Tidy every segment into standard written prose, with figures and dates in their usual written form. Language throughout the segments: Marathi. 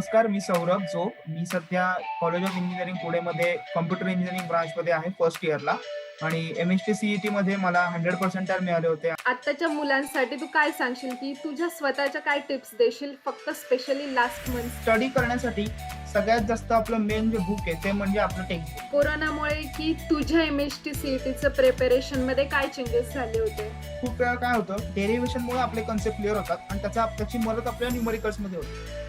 नमस्कार, मी सौरभ जोग. मी सध्या कॉलेज ऑफ इंजिनिअरिंग पुणेमध्ये कॉम्प्युटर इंजिनिअरिंग ब्रांचमध्ये आहे फर्स्ट इयरला आणि एम-एस-टी CET मध्ये मला 100 पर्सेंटाइल मिळाले होते. आत्ताच्या मुलांसाठी तू काय सांगशील, की तुझ्या स्वतःच्या काय टिप्स देशील फक्त स्पेशली लास्ट मंथ? स्टडी करण्यासाठी सगळ्यात जास्त आपलं मेन जे बुक आहे ते म्हणजे आपलं टेक्स्टबुक. कोरोनामुळे की तुझ्या एम-एस-टी सी-ई-टीचं प्रिपरेशनमध्ये काय चेंजेस झाले होते? खूप वेळा काय होतं, डेरिव्हेशनमुळे आपले कन्सेप्ट क्लिअर होतात आणि त्याची मदत आपल्या न्यूमेरिकल्समध्ये होते.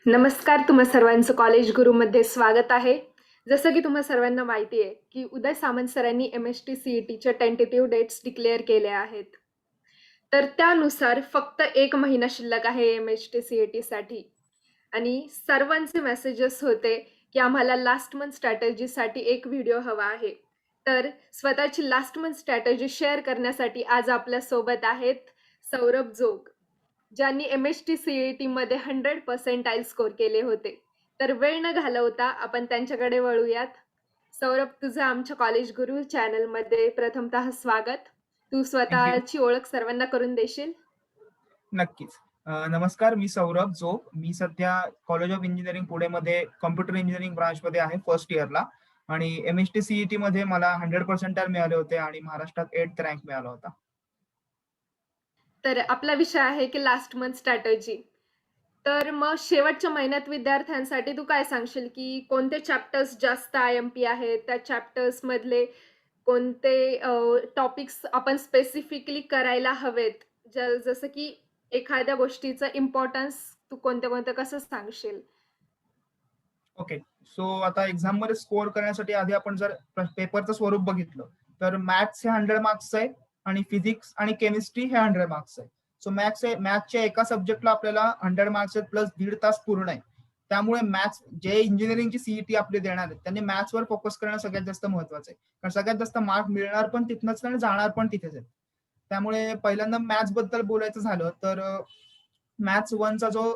नमस्कार, तुम्हा सर्वांचं कॉलेज गुरुमध्ये स्वागत आहे. जसं की तुम्हा सर्वांना माहिती आहे, की उदय सामंत सरांनी एम-एस-टी सी-ई-टीच्या टेंटेटिव्ह डेट्स डिक्लेअर केल्या आहेत. तर त्यानुसार फक्त 1 महिना शिल्लक आहे एम-एस-टी सी-ई-टीसाठी आणि सर्वांचे मेसेजेस होते, की आम्हाला लास्ट मंथ स्ट्रॅटेजीसाठी एक व्हिडिओ हवा आहे. तर स्वतःची लास्ट मंथ स्ट्रॅटेजी शेअर करण्यासाठी आज आपल्यासोबत आहेत सौरभ जोग, ज्यांनी एम-एस-टी सी-ई-टीमध्ये 100 पर्सेंटाइल स्कोर केले होते. तर वेळ न घालवता आपण त्यांच्याकडे वळूयात. सौरभ, तुझं आमच्या कॉलेज गुरु चॅनलमध्ये प्रथमतः स्वागत. तू थँक स्वतःची ओळख सर्वांना करून देशील? नक्कीच. नमस्कार, मी सौरभ जोग. मी सध्या कॉलेज ऑफ इंजिनिअरिंग पुणेमध्ये कॉम्प्युटर इंजिनिअरिंग ब्रांचमध्ये आहे फर्स्ट इयरला आणि एम-एस-टी CET मध्ये मला 100 पर्सेंटाइल मिळाले होते आणि महाराष्ट्रात 8th रँक मिळाला होता. तर आपला विषय आहे की लास्ट मंथ स्ट्रॅटेजी. तर मग शेवटच्या महिन्यात विद्यार्थ्यांसाठी तू काय सांगशील, की कोणते चॅप्टर्स जास्त आय-एम-पी आहेत? त्या चॅप्टर्समधले कोणते टॉपिक्स आपण स्पेसिफिकली करायला हवेत? जसं की एखाद्या गोष्टीचं इम्पोर्टन्स तू कोणत्या-कोणत्या कसं सांगशील? ओके. सो आता एक्झाममध्ये स्कोर करण्यासाठी आधी आपण जर पेपरचं स्वरूप बघितलं, तर मॅथ्स हे 100 मार्क्सचं आहे आणि फिजिक्स आणि केमिस्ट्री हे 100 मार्क्सचं आहे. सो मॅथ्सच्या एका सब्जेक्टला आपल्याला 100 मार्क्स आहेत प्लस दीड तास पूर्ण आहे. त्यामुळे मॅथ्स जे इंजिनिअरिंगची CET आपली देणार आहेत, त्यांनी मॅथ्सवर फोकस करणं सगळ्यात जास्त महत्वाचं आहे. कारण सगळ्यात जास्त मार्क मिळणार पण तिथनंच आणि जाणार पण तिथेच आहे. त्यामुळे पहिल्यांदा मॅथ्स बद्दल बोलायचं झालं तर मॅथ्स 1चा जो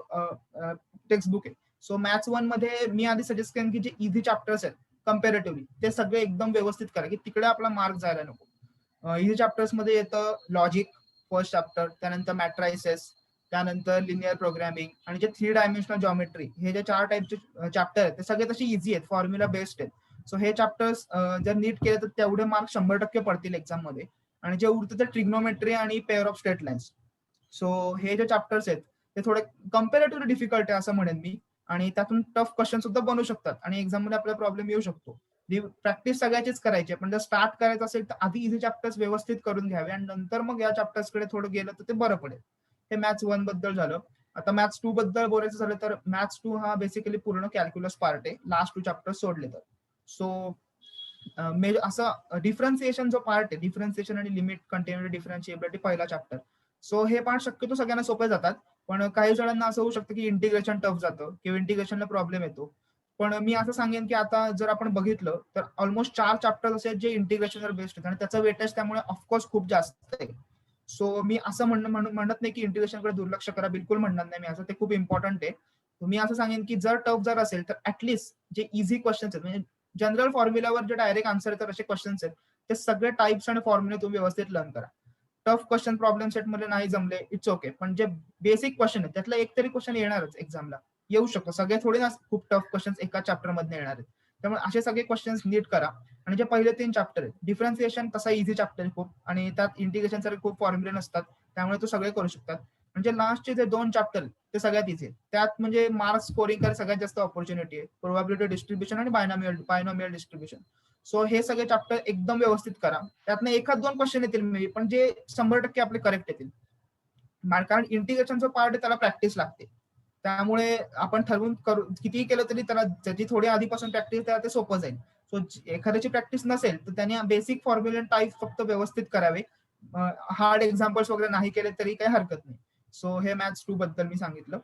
टेक्स्ट बुक आहे. सो मॅथ्स 1 मध्ये मी आधी सजेस्ट करेन की जे इझी चॅप्टर्स आहेत कम्पॅरेटिव्हली ते सगळे एकदम व्यवस्थित करा, की तिकडे आपला मार्क जायला नको. इझी चॅप्टर्स मध्ये येतं लॉजिक फर्स्ट चॅप्टर, त्यानंतर मॅट्रायसेस, त्यानंतर लिनियर प्रोग्रामिंग आणि जे 3 डायमेन्शनल जॉमेट्री हे जे 4 टाईपचे चॅप्टर आहेत ते सगळे तसे इझी आहेत, फॉर्म्युला बेस्ड आहेत. सो हे चॅप्टर्स जर नीट केले तर तेवढे मार्क 100% पडतील एक्झाम मध्ये. आणि जे उरतं ते ट्रिग्नोमेट्री आणि pair of straight lines. So हे जे चॅप्टर्स आहेत ते थोडे कम्पॅरेटिव्हली डिफिकल्ट आहे असं म्हणेन मी आणि त्यातून टफ क्वेश्चन सुद्धा बनू शकतात आणि एक्झाम मध्ये आपल्याला प्रॉब्लेम येऊ शकतो. प्रॅक्टिस सगळ्याचीच करायची आहे, पण जर स्टार्ट करायचं असेल तर आधी इझी चॅप्टर्स व्यवस्थित करून घ्यावे आणि नंतर मग या चॅप्टर्सकडे थोडं गेलं तर ते बरं पडेल. हे मॅथ्स 1 बद्दल झालं. आता मॅथ्स 2 बद्दल बोलायचं झालं तर मॅथ्स 2 हा बेसिकली पूर्ण कॅल्क्युलस पार्ट आहे, लास्ट 2 चॅप्टर्स सोडले तर. सो असं डिफरन्सिएशन जो पार्ट आहे, डिफरन्सिएशन आणि लिमिट कंटिन्युटी डिफरन्शिएबिलिटी पहिला चॅप्टर. सो हे पार्ट शक्यतो सगळ्यांना सोपे जातात. पण काही जणांना असं होऊ शकतं की इंटिग्रेशन टफ जातं किंवा इंटिग्रेशनला प्रॉब्लेम येतो. पण मी असं सांगेन की आता जर आपण बघितलं तर ऑलमोस्ट 4 चॅप्टर्स असे आहेत जे इंटिग्रेशनवर बेस्ड आहेत आणि त्याचं वेटेज त्यामुळे ऑफकोर्स खूप जास्त आहे. सो मी असं म्हणत नाही की इंटिग्रेशनकडे दुर्लक्ष करा, बिलकुल म्हणणार नाही मी असं, ते खूप इम्पॉर्टंट आहे. मी असं सांगेन की जर टफ जर असेल तर ऍटलीस्ट जे इझी क्वेश्चन्स आहेत म्हणजे जनरल फॉर्म्युलावर जे डायरेक्ट आन्सर येतात असे क्वेश्चन्स आहेत ते सगळे टाइप्स आणि फॉर्म्युले तुम्ही व्यवस्थित लर्न करा. टफ क्वेश्चन प्रॉब्लेम सेट मध्ये नाही जमले इट्स ओके, पण जे बेसिक क्वेश्चन आहेत त्यातला एक तरी क्वेश्चन येणारच एक्झामला, येऊ शकतो. सगळे थोडे ना खूप टफ क्वेश्चन एका चॅप्टर मध्ये येणार आहेत. त्यामुळे असे सगळे क्वेश्चन्स नीट करा. आणि जे पहिले 3 चॅप्टर आहेत, डिफरन्सिएशन तसा इझी चॅप्टर आहे खूप आणि त्यात इंटिग्रेशन सारखे खूप फॉर्म्युले नसतात, त्यामुळे तो सगळे करू शकतात. म्हणजे लास्टचे जे 2 चॅप्टर ते सगळ्यात इझी आहेत. त्यात म्हणजे मार्क्स स्कोरिंग करायला सगळ्यात जास्त ऑपॉर्च्युनिटी आहे, प्रोबॅबिलिटी डिस्ट्रीब्युशन आणि बायनॉमियल डिस्ट्रीब्युशन. सो हे सगळे चॅप्टर एकदम व्यवस्थित करा. त्यातनं एखाद 2 क्वेश्चन येतील मे बी, पण जे 100% आपले करेक्ट येतील. कारण इंटिग्रेशनचा पार्ट आहे त्याला प्रॅक्टिस लागते. त्यामुळे आपण ठरवून करू कितीही केलं तरी त्याला त्याची थोडी आधीपासून प्रॅक्टिस त्याला ते सोपं जाईल. सो एखाद्याची प्रॅक्टिस नसेल तर त्याने बेसिक फॉर्म्युला टाईप फक्त व्यवस्थित करावे. हार्ड एक्झाम्पल्स वगैरे नाही केले तरी काही हरकत नाही. सो हे मॅथ्स 2 बद्दल मी सांगितलं.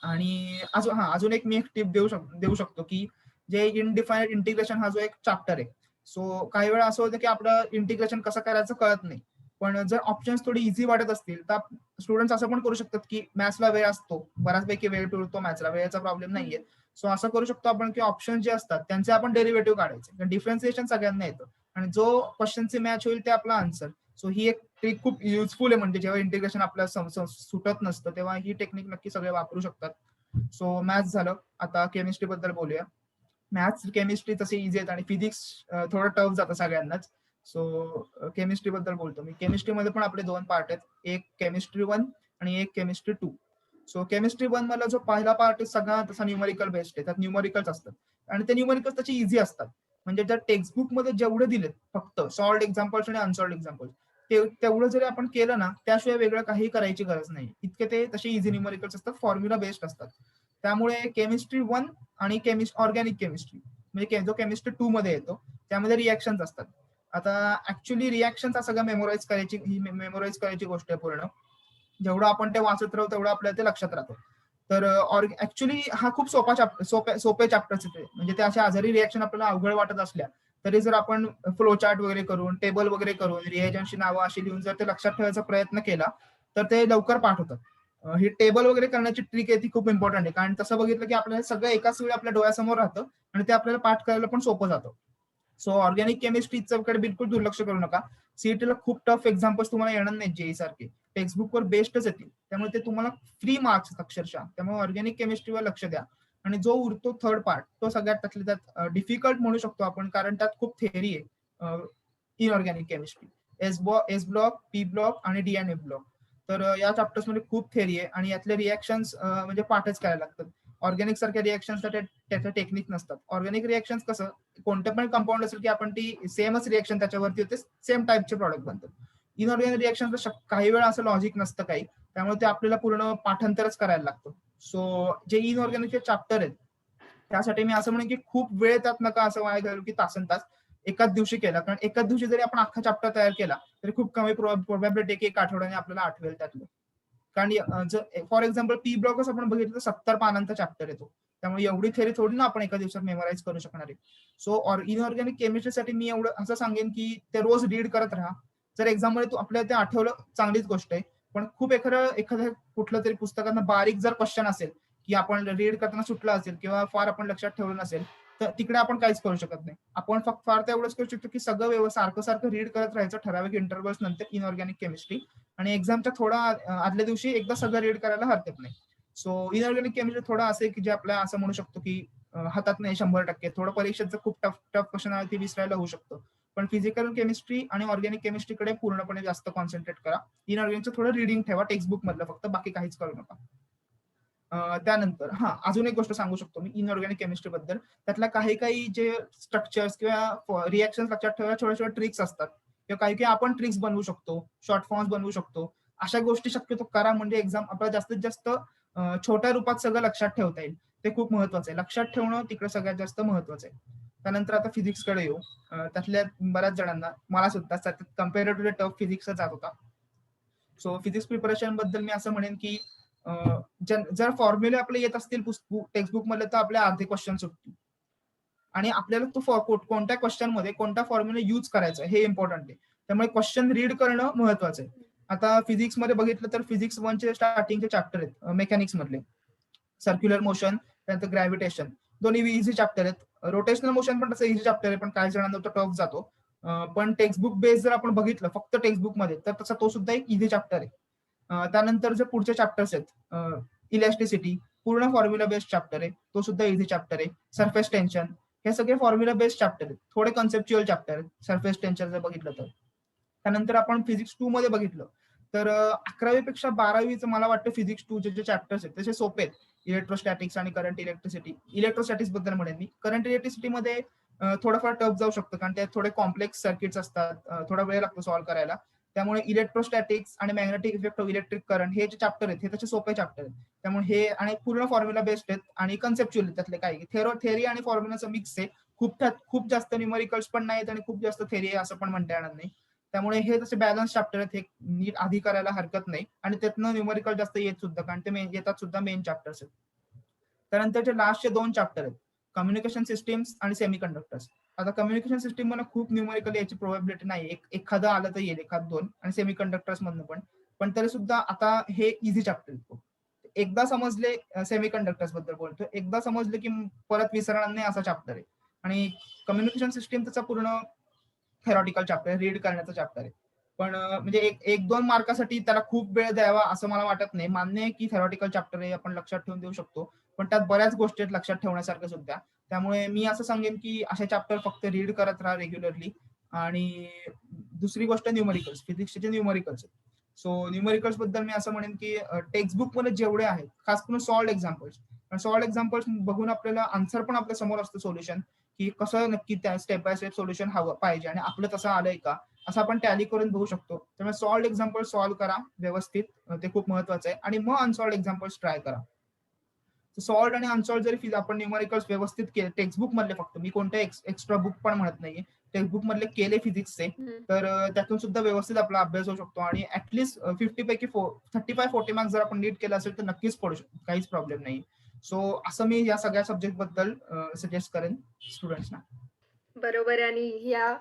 आणि अजून एक मी एक टिप देऊ शकतो की जे इनडिफाईन्ड इंटिग्रेशन हा जो एक चॅप्टर आहे. सो काही वेळा असं होतं की आपलं इंटिग्रेशन कसं करायचं कळत नाही. पण जर ऑप्शन्स थोडी इझी वाटत असतील तर स्टुडंट्स असं पण करू शकतात की मॅथ्सला वेळ असतो, बऱ्याचपैकी वेळ पुरतो मॅथ्सला, वेळेचा प्रॉब्लेम हं. नाहीये. सो असं करू शकतो आपण की ऑप्शन जे असतात त्यांचे आपण डेरिव्हेटिव्ह काढायचे. डिफरन्सिएशन सगळ्यांना येतं आणि जो क्वेश्चनचे मॅच होईल ते आपला आन्सर. सो ही एक ट्रिक खूप युजफुल आहे, म्हणजे जेव्हा इंटिग्रेशन आपल्याला सुटत नसतं तेव्हा ही टेक्निक नक्की सगळे वापरू शकतात. सो मॅथ्स झालं. आता केमिस्ट्री बद्दल बोलूया. मॅथ्स केमिस्ट्री तसे इझी आहेत आणि फिजिक्स थोडं टफ जातं सगळ्यांनाच. सो केमिस्ट्री बद्दल बोलतो मी. केमिस्ट्रीमध्ये पण आपले 2 पार्ट आहेत, एक केमिस्ट्री 1 आणि एक केमिस्ट्री 2. सो केमिस्ट्री 1 मला जो पहिला पार्ट आहे सगळा तसा न्यूमरिकल बेस्ड आहे, त्यात न्यूमरिकल्स असतात आणि ते न्यूमरिकल्स त्याचे इझी असतात. म्हणजे ज्या टेक्स्टबुक मध्ये जेवढे दिलेत फक्त सॉल्व्ड एक्झाम्पल्स आणि अनसॉल्व्ड एक्झाम्पल्स, तेवढं जरी आपण केलं ना, त्याशिवाय वेगळं काही करायची गरज नाही. इतके ते तसे इझी न्यूमरिकल्स असतात, फॉर्म्युला बेस्ड असतात. त्यामुळे केमिस्ट्री 1 आणि ऑर्गॅनिक केमिस्ट्री म्हणजे जो केमिस्ट्री 2 मध्ये येतो त्यामध्ये रिॲक्शन्स असतात. आता ऍक्च्युली रिॲक्शन्स हा सगळं मेमोराईज करायची गोष्ट आहे पूर्ण. जेवढं आपण ते वाचत राहू तेवढं आपल्याला ते लक्षात राहतं. तर ऍक्च्युली हा खूप सोपे चॅप्टर्स येते. म्हणजे ते अशा आजारी रिॲक्शन आपल्याला अवघड वाटत असल्या तरी जर आपण फ्लो चार्ट वगैरे करून, टेबल वगैरे करून, रिएजंटची नावं अशी लिहून जर ते लक्षात ठेवायचा प्रयत्न केला तर ते लवकर पाठ होतात. ही टेबल वगैरे करण्याची ट्रिक आहे ती खूप इम्पॉर्टंट आहे, कारण तसं बघितलं की आपल्याला सगळं एकाच वेळी आपल्या डोळ्यासमोर राहतं आणि ते आपल्याला पाठ करायला पण सोपं जातं. सो ऑर्गॅनिक केमिस्ट्रीकडे बिलकुल दुर्लक्ष करू नका. सीईटीला खूप टफ एक्झाम्पल्स तुम्हाला येणार नाही जेई सारखे, टेक्स्टबुकवर बेस्टच येतील, त्यामुळे ते तुम्हाला फ्री मार्क्स अक्षरशः. त्यामुळे ऑर्गॅनिक केमिस्ट्रीवर लक्ष द्या. आणि जो उरतो थर्ड पार्ट तो सगळ्यात त्यातल्या त्यात डिफिकल्ट म्हणू शकतो आपण, कारण त्यात खूप थेअरी आहे inorganic chemistry. S block, P block आणि डीएनए ब्लॉक. तर या चॅप्टर्स मध्ये खूप थेअरी आहे आणि यातले रिॲक्शन्स म्हणजे पाठच करायला लागतात. ऑर्गॅनिक सारख्या रिॲक्शन्स त्याचं टेक्निक नसतात. ऑर्गॅनिक रिॲक्शन्स कसं कोणतं पण कंपाऊंड असेल की आपण ती सेमच रिॲक्शन त्याच्यावरती होते, सेम टाईपचे प्रॉडक्ट बनतात. इनऑर्गॅनिक रिॲक्शन काही वेळा असं लॉजिक नसतं काही, त्यामुळे ते आपल्याला पूर्ण पाठांतरच करायला लागतं. सो जे इनऑर्गॅनिकचे चॅप्टर आहेत त्यासाठी मी असं म्हणेन की खूप वेळ त्यात नका असं वाया घालू की तासन तास एकाच दिवशी केला, कारण एकाच दिवशी जरी आपण अख्खा चॅप्टर तयार केला तरी खूप कमी प्रोबॅबिलिटी की 1 आठवड्याने आपल्याला आठवेल त्यातलं. कारण जर फॉर एक्झाम्पल पी ब्लॉकच आपण बघितलं तर 70 पानांचा चॅप्टर येतो, त्यामुळे एवढी थेरी थोडी ना आपण एका दिवसात मेमोराईज करू शकणार आहे. सो इनऑर्गॅनिक केमिस्ट्रीसाठी मी एवढं असं सांगेन की ते रोज रीड करत राहा. जर एक्झाम मध्ये आपल्याला ते आठवलं चांगलीच गोष्ट आहे, पण खूप एखाद्या कुठलं तरी पुस्तकात बारीक जर क्वेश्चन असेल की आपण रीड करताना सुटला असेल किंवा फार आपण लक्षात ठेवलं नसेल तर तिकडे आपण काहीच करू शकत नाही. आपण फक्त फार तर एवढंच करू शकतो की सगळं सारखं सारखं रीड करत राहायचं ठराविक इंटरव्हल्स नंतर इनऑर्गॅनिक केमिस्ट्री, आणि एक्झामच्या थोडा आदल्या दिवशी एकदा सगळं रीड करायला हरकत नाही. सो इनऑर्गॅनिक केमिस्ट्री थोडं असं आहे की जे आपल्या असं म्हणू शकतो की हातात नाही 100%. थोडं परीक्षेचं खूप टफ टफ क्वेश्चन आहे ते विसरायला होऊ शकतं. पण फिजिकल केमिस्ट्री आणि ऑर्गॅनिक केमिस्ट्रीकडे पूर्णपणे जास्त कॉन्सन्ट्रेट करा. इनऑर्गॅनिकचं थोडं रिडिंग ठेवा टेक्स्टबुक मधलं फक्त, बाकी काहीच करू नका. त्यानंतर अजून एक गोष्ट सांगू शकतो मी इनऑर्गॅनिक केमिस्ट्री बद्दल. त्यातल्या काही काही जे स्ट्रक्चर्स किंवा रिएक्शन लक्षात ठेवायला छोट्या छोट्या ट्रिक्स असतात किंवा काही काही आपण ट्रिक्स बनवू शकतो, शॉर्ट फॉर्म्स बनवू शकतो. अशा गोष्टी शक्यतो करा, म्हणजे एक्झाम आपल्याला जास्तीत जास्त छोट्या रूपात सगळं लक्षात ठेवता येईल. ते खूप महत्वाचं आहे. लक्षात ठेवणं तिकडे सगळ्यात जास्त महत्वाचं आहे. त्यानंतर आता फिजिक्सकडे येऊ. त्यातल्या बऱ्याच जणांना, मला सुद्धा कम्पेरेटिव्हली टफ फिजिक्सच जात होता. सो फिजिक्स प्रिपरेशन बद्दल मी असं म्हणेन की जर फॉर्म्युले आपले येत असतील टेक्स्टबुक मध्ये तर आपले अर्धे क्वेश्चन सुटतील, आणि आपल्याला तो कोणत्या क्वेश्चन मध्ये कोणता फॉर्म्युला युज करायचा हे इम्पॉर्टंट आहे. त्यामुळे क्वेश्चन रीड करणं महत्वाचं आहे. आता फिजिक्स मध्ये बघितलं तर फिजिक्स 1 चे स्टार्टिंगचे चॅप्टर आहेत मेकॅनिक्स मधले, सर्क्युलर मोशन, त्यानंतर ग्रॅव्हिटेशन, दोन्ही इझी चॅप्टर आहेत. रोटेशनल मोशन पण तसं इझी चॅप्टर आहे, पण काही जणांना तो टफ जातो. पण टेक्स्टबुक बेस जर आपण बघितलं फक्त टेक्स्टबुक मध्ये तर तसा तो सुद्धा एक इझी चॅप्टर आहे. त्यानंतर जे पुढचे चॅप्टर्स आहेत, इलॅस्टिसिटी पूर्ण फॉर्म्युला बेस्ड चॅप्टर आहे, तो सुद्धा इझी चॅप्टर आहे. सरफेस टेन्शन, हे सगळे फॉर्म्युला बेस्ड चॅप्टर आहेत, थोडे कन्सेप्च्युअल चॅप्टर आहेत सरफेस टेन्शन जर बघितलं तर. त्यानंतर आपण फिजिक्स 2 मध्ये बघितलं तर 11वी पेक्षा 12वीचं मला वाटतं फिजिक्स 2 जे चॅप्टर्स आहेत तसे सोपे आहेत. इलेक्ट्रोस्टॅटिक्स आणि करंट इलेक्ट्रिसिटी. इलेक्ट्रोस्टॅटिक्स बद्दल म्हणेन मी. करंट इलेक्ट्रिसिटी मध्ये थोडंफार टफ जाऊ शकतं, कारण त्यात थोडे कॉम्प्लेक्स सर्किट्स असतात, थोडा वेळ लागतो सॉल्व्ह करायला. त्यामुळे इलेक्ट्रोस्टॅटिक्स आणि magnetic effect of electric current हे जे चॅप्टर आहेत हे त्याचे सोपे चॅप्टर आहेत. त्यामुळे हे आणि पूर्ण फॉर्म्युला बेस्ड आहेत आणि कन्सेप्च्युअल त्यातले काही थेअरी आणि फॉर्म्युलाचं मिक्स आहे. खूप जास्त न्यूमरिकल्स पण नाहीत आणि खूप जास्त थेअरी आहे असं पण म्हणता येणार नाही. त्यामुळे हे जसे बॅलन्स चॅप्टर आहेत हे नीट आधी करायला हरकत नाही, आणि त्यातनं न्यूमरिकल जास्त येत सुद्धा, कारण ते येतात सुद्धा मेन चॅप्टर्स आहेत. त्यानंतरचे लास्टचे 2 चॅप्टर आहेत कम्युनिकेशन सिस्टीम्स आणि सेमीकंडक्टर्स. आता कम्युनिकेशन सिस्टीम मला खूप न्यूमरिकल याची प्रोबॅबिलिटी नाही, एखादं आलं तर येईल, एखाद 2, आणि सेमीकंडक्टर्स मधनं पण तरी सुद्धा आता हे इझी चॅप्टर आहे. एकदा समजले, सेमीकंडक्टर्स बद्दल बोलतो, एकदा समजले की परत विसरणार नाही असा चॅप्टर आहे. आणि कम्युनिकेशन सिस्टीम त्याचा पूर्ण थेरॉटिकल चॅप्टर आहे, रीड करण्याचा चॅप्टर आहे. पण म्हणजे एक 2 मार्कासाठी त्याला खूप वेळ द्यावा असं मला वाटत नाही. मान्य आहे की थेरॉटिकल चॅप्टर आहे, आपण लक्षात ठेवून देऊ शकतो. पण त्यात बऱ्याच गोष्टी आहेत लक्षात ठेवण्यासारख्या सुद्धा. त्यामुळे मी असं सांगेन की असे चॅप्टर फक्त रीड करत राहा रेग्युलरली. आणि दुसरी गोष्ट न्यूमरिकल्स, फिजिक्सचे न्यूमरिकल्स. सो न्यूमरिकल्स बद्दल मी असं म्हणेन की टेक्स्टबुक मध्ये जेवढे आहेत, खास करून सॉल्व्ड एक्झाम्पल्स. सॉल्व्ड एक्झाम्पल्स बघून आपल्याला आन्सर पण आपल्या समोर असतं, सोल्युशन, की कसं नक्की त्या स्टेप बाय स्टेप सोल्युशन हवं पाहिजे आणि आपलं तसं आलंय का, असं आपण टॅली करून बघू शकतो. त्यामुळे सॉल्व्ड एक्झाम्पल सॉल्व्ह करा व्यवस्थित, ते खूप महत्वाचं आहे. आणि मग अनसॉल्व्ड एक्झाम्पल्स ट्राय करा. सॉल्व्ड आणि अनसॉल्व्ड जरी आपण न्यूमरिकल्स व्यवस्थित केले टेक्स्टबुक मधले, फक्त मी कोणते एक्स्ट्रा बुक पण म्हणत नाहीये, टेक्स्टबुक मधले केले फिजिक्सचे, हं. तर त्यातून सुद्धा व्यवस्थित आपला अभ्यास होऊ शकतो. आणि ऍटलीस्ट 50 पैकी 35-40 मार्क्स जर आपण नीट केलं असेल तर नक्कीच पडू शकतो, काहीच प्रॉब्लेम नाही. सो असं मी या सगळ्या सब्जेक्ट बद्दल सजेस्ट करेन स्टुडंट्सना. बरोबर आहे आणि ह्या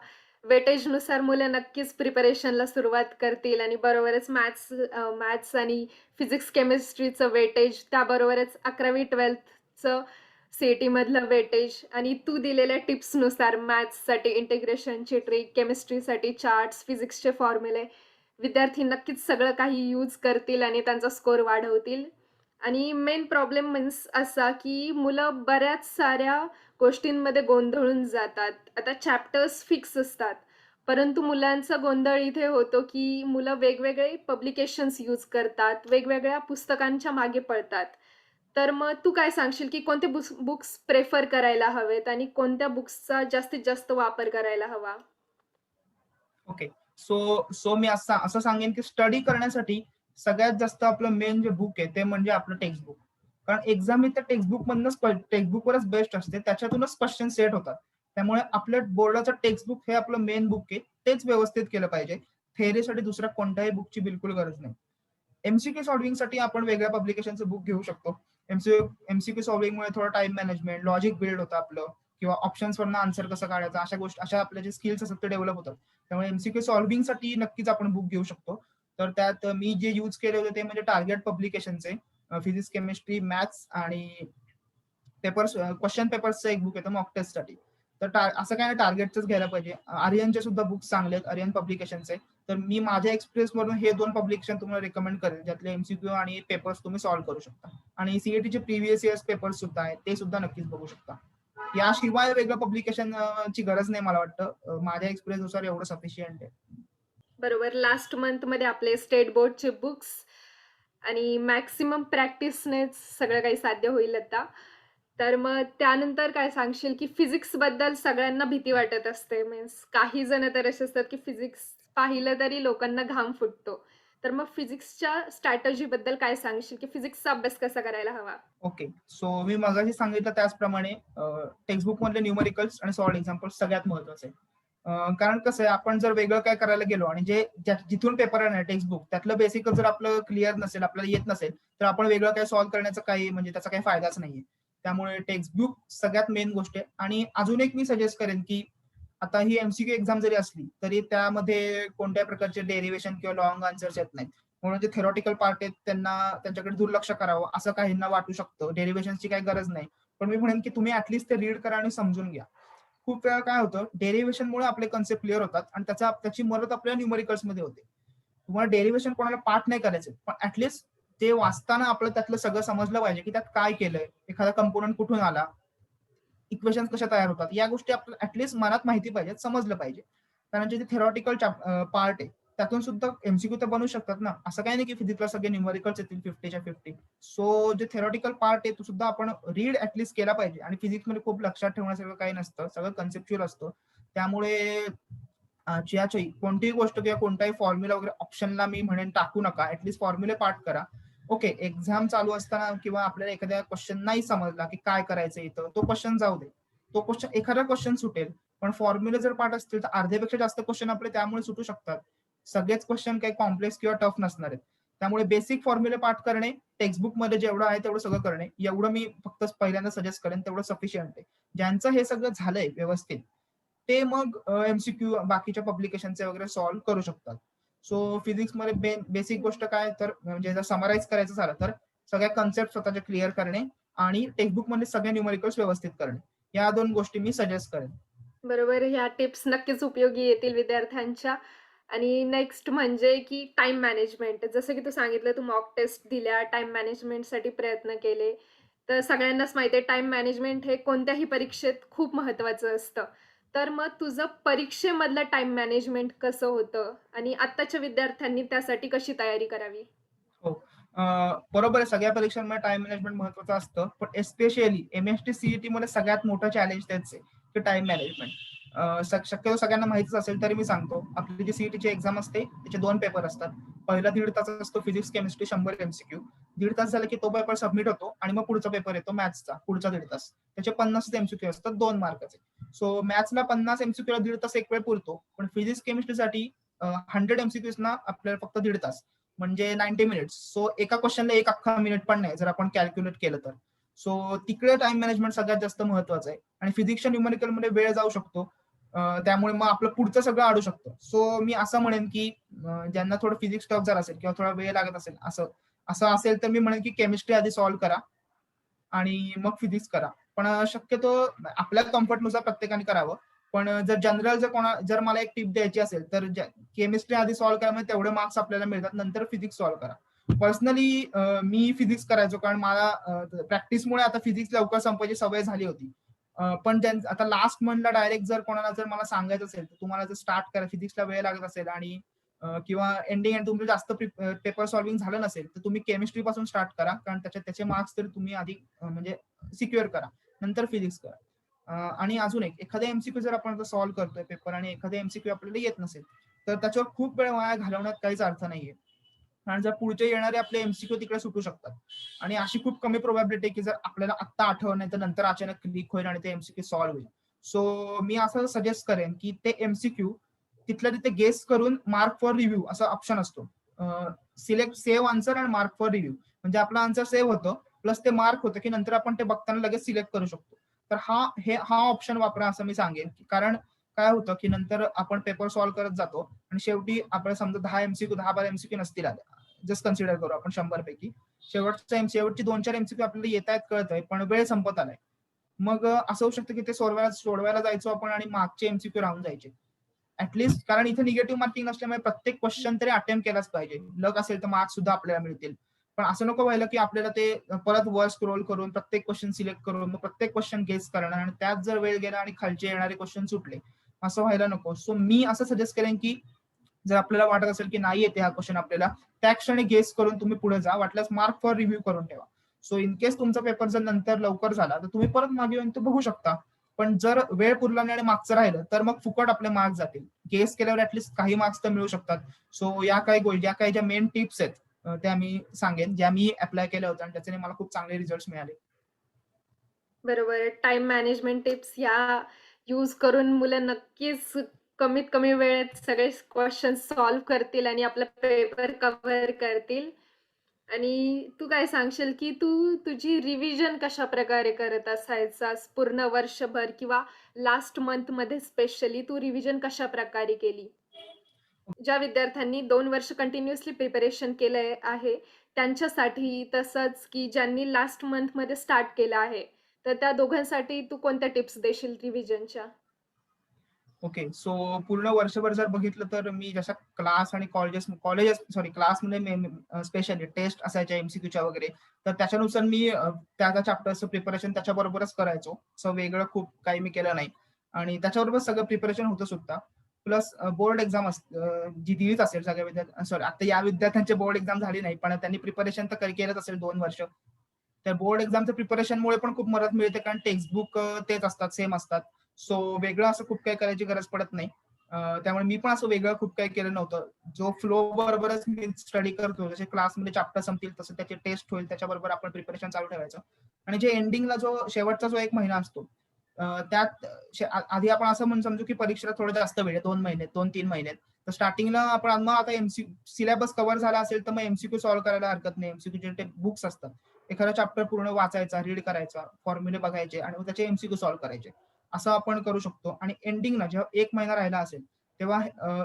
वेटेजनुसार मुलं नक्कीच प्रिपरेशनला सुरुवात करतील आणि बरोबरच मॅथ्स आणि फिजिक्स, केमिस्ट्रीचं वेटेज, त्याबरोबरच 11वी-12थचं सी-ई-टीमधलं वेटेज आणि तू दिलेल्या टिप्सनुसार मॅथ्ससाठी इंटिग्रेशनची ट्रिक, केमिस्ट्रीसाठी चार्ट्स, फिजिक्सचे फॉर्म्युले, विद्यार्थी नक्कीच सगळं काही यूज करतील आणि त्यांचा स्कोर वाढवतील. आणि मेन प्रॉब्लेम मीन्स असा, की मुलं बऱ्याच साऱ्या गोष्टींमध्ये गोंधळून जातात. आता चॅप्टर्स फिक्स असतात, परंतु मुलांचा गोंधळ इथे होतो, की मुलं वेगवेगळे पब्लिकेशन्स यूज करतात, वेगवेगळ्या पुस्तकांच्या मागे पळतात. तर मग तू काय सांगशील, की कोणते बुक्स प्रेफर करायला हवेत आणि कोणत्या बुक्सचा जास्तीत जास्त वापर करायला हवा? ओके. सो सो मी असं असं सांगेन की स्टडी करण्यासाठी सगळ्यात जास्त आपलं मेन जे बुक आहे ते म्हणजे आपलं टेक्स्टबुक. कारण एक्झाम ही त्या टेक्स्टबुकवरच बेस्ट असते, त्याच्यातूनच क्वेश्चन सेट होतात. त्यामुळे आपल्या बोर्डाचं टेक्स्टबुक हे आपलं मेन बुक आहे, तेच व्यवस्थित केलं पाहिजे. थेअरीसाठी दुसऱ्या कोणत्याही बुकची बिलकुल गरज नाही. एमसीक्यू सॉल्व्हिंगसाठी आपण वेगळ्या पब्लिकेशनचं बुक घेऊ शकतो. एमसीक्यू सॉल्व्हिंगमुळे थोडं टाइम मॅनेजमेंट, लॉजिक बिल्ड होतं आपलं, किंवा ऑप्शन्सवरनं आन्सर कसं काढायचं, अशा गोष्टी, अशा आपल्या जे स्किल्स असतात ते डेव्हलप होतात. त्यामुळे एमसीक्यू सॉल्व्हिंगसाठी नक्कीच आपण बुक घेऊ शकतो. तर त्यात मी जे यूज केले होते ते म्हणजे टार्गेट पब्लिकेशनचे फिजिक्स, केमिस्ट्री, मॅथ्स आणि पेपर्स, क्वेश्चन पेपर्सचं एक बुक येतं मॉक टेस्टसाठी. तर असं काय नाही, टार्गेटच घ्यायला पाहिजे. आर्यनचे सुद्धा बुक्स चांगले आहेत, आर्यन पब्लिकेशनचे. तर मी माझ्या एक्सपिरियन्स वरून हे 2 पब्लिकेशन तुम्हाला रेकमेंड करेन, ज्यातले एमसीक्यू आणि पेपर्स तुम्ही सॉल्व्ह करू शकता. आणि सीईटीचे प्रिव्हियस इयर्स पेपर्स सुद्धा आहेत, ते सुद्धा नक्कीच बघू शकता. याशिवाय वेगळं पब्लिकेशन ची गरज नाही मला वाटतं. माझ्या एक्सपिरियन्स नुसार एवढं सफिशियंट आहे. बरोबर. लास्ट मंथमध्ये आपले स्टेट बोर्डचे बुक्स आणि मॅक्सिमम प्रॅक्टिसनेच सगळं काही साध्य होईल आता. तर मग त्यानंतर काय सांगशील, की फिजिक्सबद्दल सगळ्यांना भीती वाटत असते. मीन्स काही जण तर असे असतात, की फिजिक्स पाहिलं तरी लोकांना घाम फुटतो. तर मग फिजिक्सच्या स्ट्रॅटेजीबद्दल काय सांगशील, की फिजिक्सचा अभ्यास कसा करायला हवा? ओके. सो मी मगाशी सांगितलं त्याचप्रमाणे टेक्स्टबुक मधले न्यूमरिकल्स आणि सॉल्ड एक्झाम्पल्स सगळ्यात महत्वाचे आहे. कारण कसं आहे, आपण जर वेगळं काय करायला गेलो आणि जिथून पेपर आहे टेक्स्टबुक त्यातलं बेसिक जर आपलं क्लिअर नसेल, आपल्याला येत नसेल, तर आपण वेगळं काय सॉल्व्ह करण्याचं काही म्हणजे त्याचा काही फायदाच नाहीये. त्यामुळे टेक्स्टबुक सगळ्यात मेन गोष्ट आहे. आणि अजून एक मी सजेस्ट करेन की आता ही एमसीक्यू एक्झाम जरी असली तरी त्यामध्ये कोणत्याही प्रकारचे डेरिव्हेशन किंवा लॉंग आन्सर्स येत नाहीत. म्हणून जे थेरॉटिकल पार्ट आहेत त्यांच्याकडे दुर्लक्ष करावं असं काहींना वाटू शकतं. डेरिव्हेशनची काही गरज नाही. पण मी म्हणेन की तुम्ही ऍटलीस्ट ते रीड करा आणि समजून घ्या. खूप वेळा काय होतं, डेरिव्हेशनमुळे आपले कन्सेप्ट क्लिअर होतात आणि त्याची मदत आपल्या न्यूमरिकल्स मध्ये होते. तुम्हाला डेरिव्हेशन कोणाला पाठ नाही करायचे, पण ऍटलीस्ट ते वाचताना आपलं त्यातलं सगळं समजलं पाहिजे की त्यात काय केलंय, एखादा कंपोनंट कुठून आला, इक्वेशन कशा तयार होतात, या गोष्टी आपल्याला ऍटलीस्ट मनात माहिती पाहिजेत, समजलं पाहिजे. कारण जे थेरॉटिकल पार्ट आहे त्यातून सुद्धा एमसीक्यू तर बनू शकतात ना. असं काही नाही की फिजिक्सला सगळे न्यूमरिकल्स येतील 50च्या 50. सो जे थेरॉटिकल पार्ट आहे तो सुद्धा आपण रीड ऍटलीस्ट केला पाहिजे. आणि फिजिक्स मध्ये खूप लक्षात ठेवण्यासारखं काही नसतं, सगळं कन्सेप्च्युअल असतं. त्यामुळे कोणतीही गोष्ट किंवा कोणताही फॉर्म्युला वगैरे ऑप्शनला मी म्हणेन टाकू नका, ऍटलीस्ट फॉर्म्युले पाठ करा. ओके, एक्झाम चालू असताना किंवा आपल्याला एखाद्या क्वेश्चन नाही समजला की काय करायचं इथं, तो क्वेश्चन जाऊ दे. तो क्वेश्चन एखादा क्वेश्चन सुटेल, पण फॉर्म्युले जर पाठ असतील तर अर्ध्यापेक्षा जास्त क्वेश्चन आपले त्यामुळे सुटू शकतात. सगळेच क्वेश्चन काही कॉम्प्लेक्स किंवा टफ नसणार आहेत. त्यामुळे बेसिक फॉर्म्युले पाठ करणे, टेक्स्टबुक मध्ये जेवढं आहे तेवढं सगळं करणे, एवढं मी फक्त पहिल्यांदा सजेस्ट करेन, तेवढं सफिशियंट आहे. ज्यांचं हे सगळं झालंय व्यवस्थित, ते मग एमसीक्यू बाकीच्या पब्लिकेशनचे वगैरे सॉल्व्ह करू शकतात. सो फिजिक्समध्ये बेसिक गोष्ट काय, तर म्हणजे जर समराईज करायचं झालं तर सगळ्या कन्सेप्ट स्वतःच्या क्लिअर करणे आणि टेक्स्टबुक मध्ये सगळे न्यूमरिकल्स व्यवस्थित करणे, या 2 गोष्टी मी सजेस्ट करेन. बरोबर. ह्या टिप्स नक्कीच उपयोगी येतील विद्यार्थ्यांच्या. आणि नेक्स्ट म्हणजे की टाईम मॅनेजमेंट. जसं की तू सांगितलं तू मॉक टेस्ट दिल्या, टाईम मॅनेजमेंटसाठी प्रयत्न केले. तर सगळ्यांनाच माहिती आहे टाईम मॅनेजमेंट हे कोणत्याही परीक्षेत खूप महत्त्वाचं असतं. तर मग तुझं परीक्षेमधलं टाईम मॅनेजमेंट कसं होतं? आणि आत्ताच्या विद्यार्थ्यांनी त्यासाठी कशी तयारी करावी? हो. अ, बरोबर आहे. सगळ्या परीक्षांमध्ये टाईम मॅनेजमेंट महत्त्वाचं असतं. पण स्पेशली एम-एस-टी, सी-ई-टीमध्ये सगळ्यात मोठं चॅलेंज तेच आहे, की टाईम मॅनेजमेंट. शक्यतो सगळ्यांना माहितीच असेल तरी मी सांगतो. आपली जी सी-ई-टीची एक्झाम असते, त्याचे 2 पेपर असतात. पहिला 1.5 तास असतो फिजिक्स, केमिस्ट्री 100 एमसीक्यू. 1.5 तास झाला की तो पेपर सबमिट होतो आणि मग पुढचा पेपर येतो मॅथ्सचा, पुढचा 1.5 तास. त्याचे 50 एमसीक्यू असतात 2 मार्काचे. सो मॅथ्सला 50 एमसीक्यूला 1.5 तास एक वेळ पुरतो. पण फिजिक्स, केमिस्ट्रीसाठी 100 एमसीक्यूजना आपल्याला फक्त 1.5 तास. म्हणजे 90 मिनिट्स. सो एका क्वेश्चनला एक अख्खा मिनिट पण नाही जर आपण कॅल्क्युलेट केलं तर. सो तिकडे टाइम मॅनेजमेंट सगळ्यात जास्त महत्वाचं आहे. आणि फिजिक्सच्या न्यूमेरिकलमध्ये वेळ जाऊ शकतो. त्यामुळे मग आपलं पुढचं सगळं अडू शकतं. सो मी असं म्हणेन की ज्यांना थोडं फिजिक्स टफ जर असेल किंवा थोडा वेळ लागत असेल असं असं असेल तर मी म्हणेन की केमिस्ट्री आधी सॉल्व्ह करा आणि मग फिजिक्स करा. पण शक्यतो आपल्या कम्फर्टनुसार प्रत्येकाने करावं. पण जर जनरल जर मला एक टिप द्यायची असेल तर केमिस्ट्री आधी सॉल्व्ह करा म्हणजे तेवढे मार्क्स आपल्याला मिळतात. नंतर फिजिक्स सॉल्व्ह करा. पर्सनली मी फिजिक्स करायचो कारण मला प्रॅक्टिसमुळे आता फिजिक्स लवकर संपायची सवय झाली होती. पण आता लास्ट मंथला डायरेक्ट जर कोणाला जर मला सांगायचं असेल तर तुम्हाला जर स्टार्ट करा फिजिक्सला वेळ लागत असेल आणि किंवा एंडिंग एंड तुमचं जास्त पेपर सॉल्व्हिंग झालं नसेल तर तुम्ही केमिस्ट्री पासून स्टार्ट करा कारण त्याचे मार्क्स तरी तुम्ही आधी म्हणजे सिक्युअर करा. नंतर फिजिक्स करा. आणि अजून एखादा एमसीक्यू जर आपण सॉल्व्ह करतोय पेपर आणि एखादा एमसीक्यू आपल्याला येत नसेल तर त्याच्यावर खूप वेळ वाया घालवण्यात काहीच अर्थ नाहीये. कारण जर पुढचे येणारे आपले एमसीक्यू तिकडे सुटू शकतात. आणि अशी खूप कमी प्रोबॅबिलिटी की जर आपल्याला आत्ता आठवण नाही तर नंतर अचानक क्लिक होईल आणि ते एमसीक्यू सॉल्व्ह होईल. सो मी असं सजेस्ट करेन की ते एमसीक्यू तिथल्या तिथे गेस करून मार्क फॉर रिव्ह्यू असा ऑप्शन असतो. सिलेक्ट सेव्ह आन्सर आणि मार्क फॉर रिव्ह्यू म्हणजे आपला आन्सर सेव्ह होतो प्लस ते मार्क होतं की नंतर आपण ते बघताना लगेच सिलेक्ट करू शकतो. तर हा ऑप्शन वापरा असं मी सांगेन. कारण काय होतं की नंतर आपण पेपर सॉल्व्ह करत जातो आणि शेवटी आपण समजा 10 एमसीक्यू 10-12 एमसीक्यू नसतील आले. जस्ट कन्सिडर करू आपण 100 पैकी. शेवटची 2-4 एमसीक्यू आपल्याला येत आहेत कळत आहे पण वेळ संपत आलाय. मग असं होऊ शकतं की ते सोडवायला जायचो आपण आणि मागचे एमसीक्यू राहून जायचे. ऍटलीस्ट कारण इथे निगेटिव्ह मार्किंग नसल्यामुळे प्रत्येक क्वेश्चन तरी अटेम्प्ट केलाच पाहिजे. लक असेल तर मार्क्स सुद्धा आपल्याला मिळतील. पण असं नको व्हायला की आपल्याला ते परत वर स्क्रोल करून प्रत्येक क्वेश्चन सिलेक्ट करून मग प्रत्येक क्वेश्चन गेस करणार आणि त्यात जर वेळ गेला आणि खालचे येणारे क्वेश्चन सुटले असं व्हायला नको. सो मी असं सजेस्ट करेन की जर आपल्याला वाटत असेल की नाही येते हा क्वेश्चन आपल्याला त्या क्षणी गेस करून तुम्ही पुढे जा. वाटल्यास मार्क फॉर रिव्ह्यू करून ठेवा. सो इन केस तुमचा पेपर जर नंतर लवकर झाला तर तुम्ही परत मागे येऊन तो बघू शकता. पण जर वेळ पुरला नाही आणि मागचं राहिलं तर मग फुकट आपले मार्क्स जातील. गेस केल्यावर ऍटलीस्ट काही मार्क्स तर मिळू शकतात. सो या काही गोष्टी ज्या मेन टिप्स आहेत त्या मी सांगेन ज्या मी अप्लाय केल्या होत्या आणि त्याच्याने मला खूप चांगले रिझल्ट मिळाले. बरोबर. टाईम मॅनेजमेंट टिप्स ह्या यूज करून मुलं नक्कीच कमीत कमी वेळेत सगळे क्वेशन्स सॉल्व्ह करतील आणि आपला पेपर कव्हर करतील. आणि तू काय सांगशील, की तू तुझी रिव्हिजन कशाप्रकारे करत असायचास पूर्ण वर्षभर किंवा लास्ट मंथमध्ये स्पेशली तू रिव्हिजन कशाप्रकारे केली? ज्या विद्यार्थ्यांनी 2 वर्ष कंटिन्युअसली प्रिपरेशन केलंय आहे, त्यांच्यासाठी तसंच की ज्यांनी लास्ट मंथमध्ये स्टार्ट केलं आहे, तर त्या दोघांसाठी तू कोणत्या टिप्स देशील रिव्हिजनच्या? ओके. सो पूर्ण वर्षभर जर बघितलं तर मी जशा क्लास आणि कॉलेजेस सॉरी क्लासमध्ये स्पेशली टेस्ट असायच्या एमसीक्यूच्या वगैरे, तर त्याच्यानुसार मी त्या त्या चॅप्टरचं प्रिपरेशन त्याच्याबरोबरच करायचो. सो वेगळं खूप काही मी केलं नाही आणि त्याच्याबरोबर सगळं प्रिपरेशन होतं सुद्धा. प्लस बोर्ड एक्झाम जी दिलीच असेल सगळ्या सॉरी आता या विद्यार्थ्यांची बोर्ड एक्झाम झाली नाही, पण त्यांनी प्रिपरेशन तर केलंच असेल 2 वर्ष. त्या बोर्ड एक्झामच्या प्रिपरेशनमुळे पण खूप मदत मिळते कारण टेक्स्टबुक तेच असतात, सेम असतात. सो वेगळं असं खूप काही करायची गरज पडत नाही. त्यामुळे मी पण असं वेगळं खूप काही केलं नव्हतं. जो फ्लो बरोबरच मी स्टडी करतो. जसे क्लासमध्ये चॅप्टर संपतील तसं त्याची टेस्ट होईल त्याच्याबरोबर आपण प्रिपरेशन चालू ठेवायचं. आणि जे एंडिंगला शेवटचा जो 1 महिना असतो त्यात आधी आपण असं म्हणून समजू की परीक्षेला थोडं जास्त वेळ आहे 2 महिने, 2-3 महिने. तर स्टार्टिंगला आपण मग आता सिलेबस कव्हर झाला असेल तर मग एमसीक्यू सॉल्व्ह करायला हरकत नाही. एमसीक्यूचे ते बुक्स असतात. एखादा चॅप्टर पूर्ण वाचायचा, रीड करायचा, फॉर्म्युले बघायचे आणि मग त्याचे एमसीक्यू सॉल्व्ह करायचे. असं आपण करू शकतो आणि एंडिंगला जेव्हा 1 महिना राहिला असेल, तेव्हा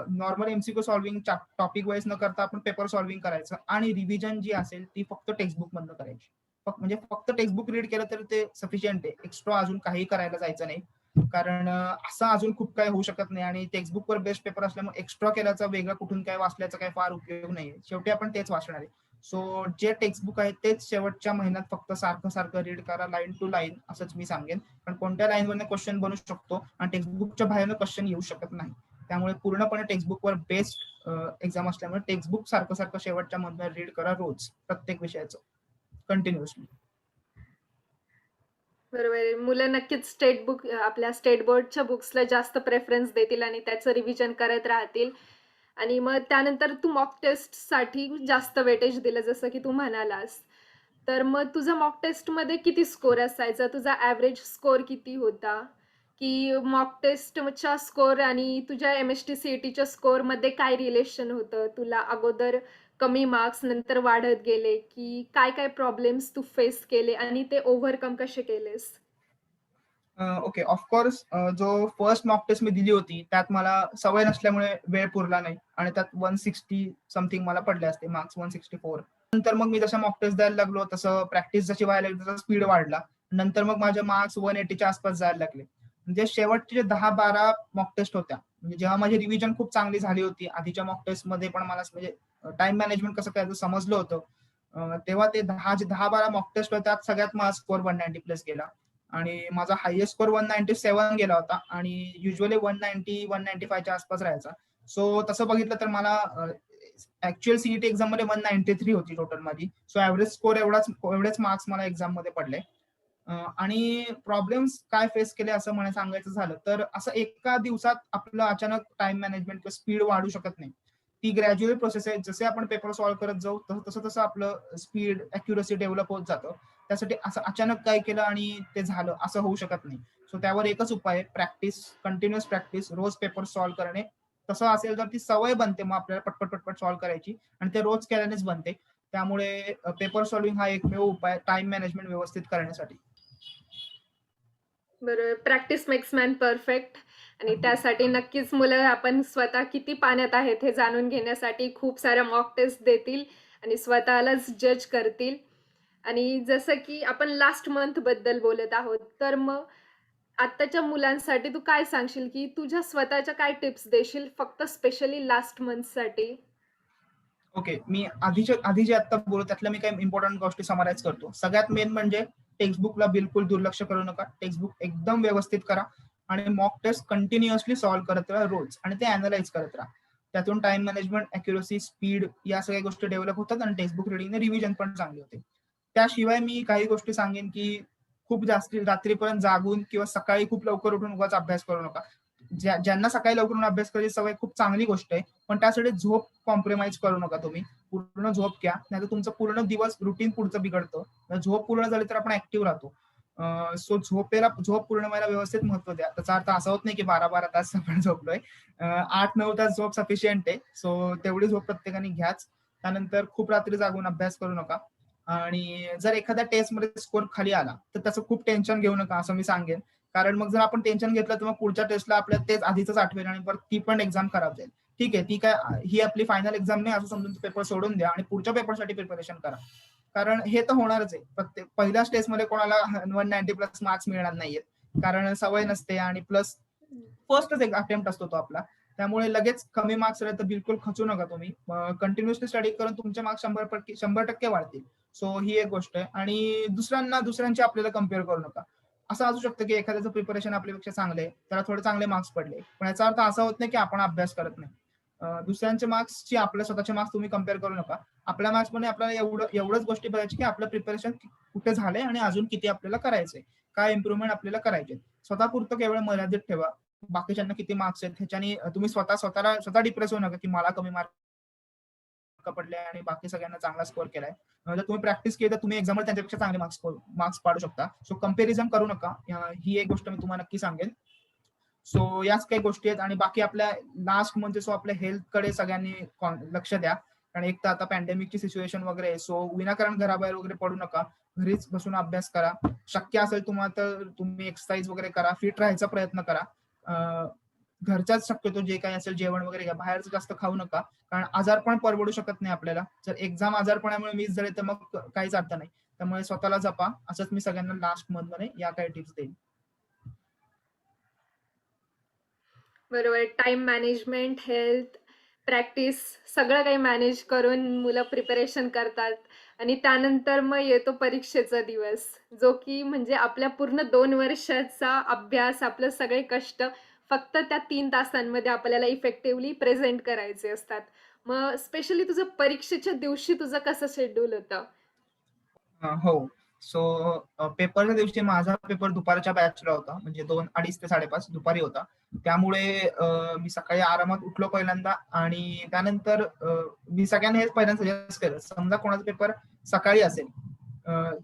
normal MCQ solving topic wise न करता आपण पेपर सॉल्व्हिंग करायचं आणि रिव्हिजन जी असेल ती फक्त टेक्स्टबुक मधनं करायची. म्हणजे फक्त टेक्स्टबुक रीड केलं तर ते सफिशियंट आहे. एक्स्ट्रा अजून काही करायला जायचं नाही. कारण असं अजून खूप काही होऊ शकत नाही आणि टेक्स्टबुकवर बेस्ट पेपर असल्यामुळे एक्स्ट्रा केल्याचा वेगळा कुठून काय वाचल्याचा काही फार उपयोग नाहीये. शेवटी आपण तेच वाचणार आहे. सो जे टेक्स्टबुक आहे तेच शेवटच्या महिन्यात फक्त सारखं सारखं रीड करा, लाईन टू लाईन असंच मी सांगेन. कारण कोणत्या लाईनवरनं क्वेश्चन बनू शकतो आणि टेक्स्टबुकच्या बाहेरनं क्वेश्चन येऊ शकत नाही. त्यामुळे पूर्णपणे टेक्स्टबुकवर बेस्ड एक्झाम असल्यामुळे टेक्स्टबुक सारखं सारखं शेवटच्या मधनं रीड करा रोज प्रत्येक विषयाचं कंटिन्युअसली. बरोबर आहे. मुलं नक्कीच आपल्या स्टेट बोर्डच्या बुक्सला जास्त प्रेफरन्स देतील आणि त्याचं रिव्हिजन करत राहतील. आणि मग त्यानंतर तू मॉक टेस्टसाठी जास्त वेटेज दिलं जसं की तू म्हणालास. तर मग तुझा मॉक टेस्टमध्ये किती स्कोर असायचा? तुझा ॲव्हरेज स्कोर किती होता? की मॉक टेस्टच्या स्कोर आणि तुझ्या एम-एस-टी-सी-ई-टीच्या स्कोरमध्ये काय रिलेशन होतं? तुला अगोदर कमी मार्क्स नंतर वाढत गेले, की काय प्रॉब्लेम्स तू फेस केले आणि ते ओव्हरकम कसे केलेस? ओके. ऑफकोर्स जो फर्स्ट मॉक टेस्ट मी दिली होती, त्यात मला सवय नसल्यामुळे वेळ पुरला नाही आणि त्यात 160 समथिंग मला पडले असते मार्क्स, 164. नंतर मग मी जसं मॉक टेस्ट द्यायला लागलो, तसं प्रॅक्टिस जशी व्हायला लागली, तसा स्पीड वाढला. नंतर मग माझे मार्क्स 180च्या आसपास जायला लागले. म्हणजे शेवटचे जे 10-12 मॉक टेस्ट होत्या, म्हणजे जेव्हा माझी रिव्हिजन खूप चांगली झाली होती, आधीच्या मॉक टेस्टमध्ये पण मला म्हणजे टाईम मॅनेजमेंट कसं करायचं समजलं होतं. तेव्हा ते 10-12 मॉक टेस्ट होत्या, त्यात सगळ्यात माझा स्कोर 190 प्लस गेला. आणि माझा हायेस्ट स्कोर 197 गेला होता आणि युजली 190-195च्या आसपास राहायचा. सो तसं बघितलं तर मला ऍक्च्युअल सीईटी एक्झाम मध्ये 193 होती टोटल माझी. सो ऍव्हरेज स्कोर एवढेच मार्क्स मला एक्झाम मध्ये पडले. आणि प्रॉब्लेम्स काय फेस केले असं मला सांगायचं झालं तर असं एका दिवसात आपलं अचानक टाइम मॅनेजमेंट किंवा स्पीड वाढू शकत नाही. ती ग्रॅज्युअल प्रोसेस आहे. जसे आपण पेपर सॉल्व्ह करत जाऊ तसं तसं आपलं स्पीड अॅक्युरसी डेव्हलप होत जातं. त्यासाठी असं अचानक काय केलं आणि ते झालं असं होऊ शकत नाही. सो त्यावर एकच उपाय आहे, प्रॅक्टिस, कंटिन्युअस प्रॅक्टिस, रोज पेपर सॉल्व्ह करणे. तसं असेल तर ती सवय बनते मग आपल्याला पटपट पटपट सॉल्व्ह करायची आणि ते रोज केल्यानेच बनते. त्यामुळे पेपर सॉल्विंग हा एकमेव उपाय टाइम मॅनेजमेंट व्यवस्थित करण्यासाठी. बरोबर. प्रॅक्टिस मेक्स मॅन परफेक्ट आणि अगदी. त्यासाठी नक्कीच मुलं आपण स्वतः किती पाण्यात आहेत हे जाणून घेण्यासाठी खूप साऱ्या मॉक टेस्ट देतील आणि स्वतःलाच जज करतील. आणि जसं की आपण लास्ट मंथबद्दल बोलत आहोत, तर मग आत्ताच्या मुलांसाठी तू काय सांगशील, की तुझ्या स्वतःच्या काय टिप्स देशील फक्त स्पेशली लास्ट मंथसाठी? ओके. मी आधी जे आता बोललो त्यातल्या मी काही इम्पॉर्टंट गोष्टी समराईज करतो. सगळ्यात मेन म्हणजे टेक्स्टबुकला बिलकुल दुर्लक्ष करू नका. टेक्स्टबुक एकदम व्यवस्थित करा आणि मॉक टेस्ट कंटिन्युअसली सॉल्व्ह करत राहा रोज आणि ते अॅनलाइज करत राहा. त्यातून टाइम मॅनेजमेंट, अॅक्युरसी, स्पीड या सगळ्या गोष्टी डेव्हलप होतात आणि टेक्स्टबुक रिडिंगने रिव्हिजन पण चांगली होते. त्याशिवाय मी काही गोष्टी सांगेन, की खूप जास्ती रात्रीपर्यंत जागून किंवा सकाळी खूप लवकर उठून उगाच अभ्यास करू नका. ज्यांना सकाळी लवकर उठून अभ्यास करायची सवय खूप चांगली गोष्ट आहे. पण त्यासाठी झोप कॉम्प्रोमाइज करू नका तुम्ही. पूर्ण झोप घ्या, नाहीतर तुमचं पूर्ण दिवस रुटीन पुढचं बिघडतं. झोप पूर्ण झाली तर आपण ऍक्टिव्ह राहतो. सो झोप पूर्ण व्हायला व्यवस्थित महत्व द्या. त्याचा अर्थ असा होत नाही की 12-12 तास आपण झोपलोय. 8-9 तास झोप सफिशियंट आहे. सो तेवढी झोप प्रत्येकाने घ्याच. त्यानंतर खूप रात्री जागून अभ्यास करू नका. आणि जर एखाद्या टेस्टमध्ये स्कोर खाली आला तर त्याचं खूप टेन्शन घेऊ नका असं मी सांगेन. कारण मग जर आपण टेन्शन घेतलं तर मग पुढच्या टेस्टला आपल्याला तेच आधीच आठवेल आणि परत ती पण एक्झाम खराब जाईल. ठीक आहे, ती काय ही आपली फायनल एक्झाम नाही असं समजून पेपर सोडून द्या आणि पुढच्या पेपरसाठी प्रिपरेशन करा. कारण हे तर होणारच आहे. प्रत्येक पहिल्या टेस्टमध्ये कोणाला 190 प्लस मार्क्स मिळणार नाहीयेत. कारण सवय नसते आणि प्लस फर्स्टच एक अटेम्प्ट असतो तो आपला. त्यामुळे लगेच कमी मार्क्स आले तर बिलकुल खचू नका तुम्ही. कंटिन्युअसली स्टडी करून तुमचे मार्क्स 100% वाढतील. सो ही एक गोष्ट आहे आणि दुसऱ्यांची आपल्याला कम्पेअर करू नका. असं असू शकतं की एखाद्याचं प्रिपरेशन आपल्यापेक्षा चांगलं आहे, त्याला थोडे चांगले मार्क्स पडले. पण याचा अर्थ असा होत नाही की आपण अभ्यास करत नाही. दुसऱ्यांच्या मार्क्सची आपल्या स्वतःचे मार्क्स तुम्ही कम्पेअर करू नका. आपल्या मार्क्समध्ये आपल्याला एवढंच गोष्टी बघायची की आपलं प्रिपरेशन कुठे झालंय आणि अजून किती आपल्याला करायचंय. काय इम्प्रुव्हमेंट आपल्याला करायचे. स्वतःपुरतं केवळ मर्यादित ठेवा. बाकीच्यांना किती मार्क्स आहेत ह्याच्याने तुम्ही स्वतः डिप्रेस होऊ नका की मला कमी मार्क पडले आणि बाकी सगळ्यांना चांगला स्कोर केलाय. जर तुम्ही प्रॅक्टिस केली तर तुम्ही एक्झामवर त्यांच्यापेक्षा चांगले मार्क्स पाडू शकता. सो कंपॅरिझन करू नका. ही एक गोष्ट मी तुम्हाला नक्की सांगेन. सो याच काही गोष्टी आहेत आणि बाकी आपल्या लास्ट म्हणजे सो आपल्या हेल्थकडे सगळ्यांनी लक्ष द्या. कारण एक तर आता पॅन्डेमिकची सिच्युएशन वगैरे आहे. सो विनाकारण घराबाहेर वगैरे पडू नका. घरीच बसून अभ्यास करा. शक्य असेल तुम्हाला तर तुम्ही एक्सरसाइज वगैरे करा. फिट राहायचा प्रयत्न करा. घरच्याच शक्यतो जे काही असेल जेवण वगैरे घ्या. बाहेरचं जास्त खाऊ नका. कारण आजारपण परवडू शकत नाही आपल्याला. जर एक्झाम आजारपणामुळे मिस झाले तर मग काहीच अर्थ नाही. त्यामुळे स्वतःला जपा. असंच मी सगळ्यांना लास्ट मध्ये या काही टिप्स देईन. बरोबर. टाईम मॅनेजमेंट, हेल्थ, प्रॅक्टिस सगळं काही मॅनेज करून मुलं प्रिपरेशन करतात आणि त्यानंतर मग येतो परीक्षेचा दिवस, जो की म्हणजे आपल्या पूर्ण 2 वर्षाचा अभ्यास, आपले सगळे कष्ट फक्त त्या 3 तासांमध्ये आपल्याला इफेक्टिव्हली प्रेझेंट करायचे असतात. मग स्पेशली तुझं परीक्षेच्या दिवशी तुझं कसं शेड्यूल होतं? हो. सो पेपरच्या दिवशी माझा पेपर दुपारच्या बॅचला होता. म्हणजे 2 2:30 ते 5:30 दुपारी होता. त्यामुळे मी सकाळी आरामात उठलो पहिल्यांदा आणि त्यानंतर मी सगळ्यांना हेच पहिल्यांदा सजेस्ट केलं. समजा कोणाचा पेपर सकाळी असेल,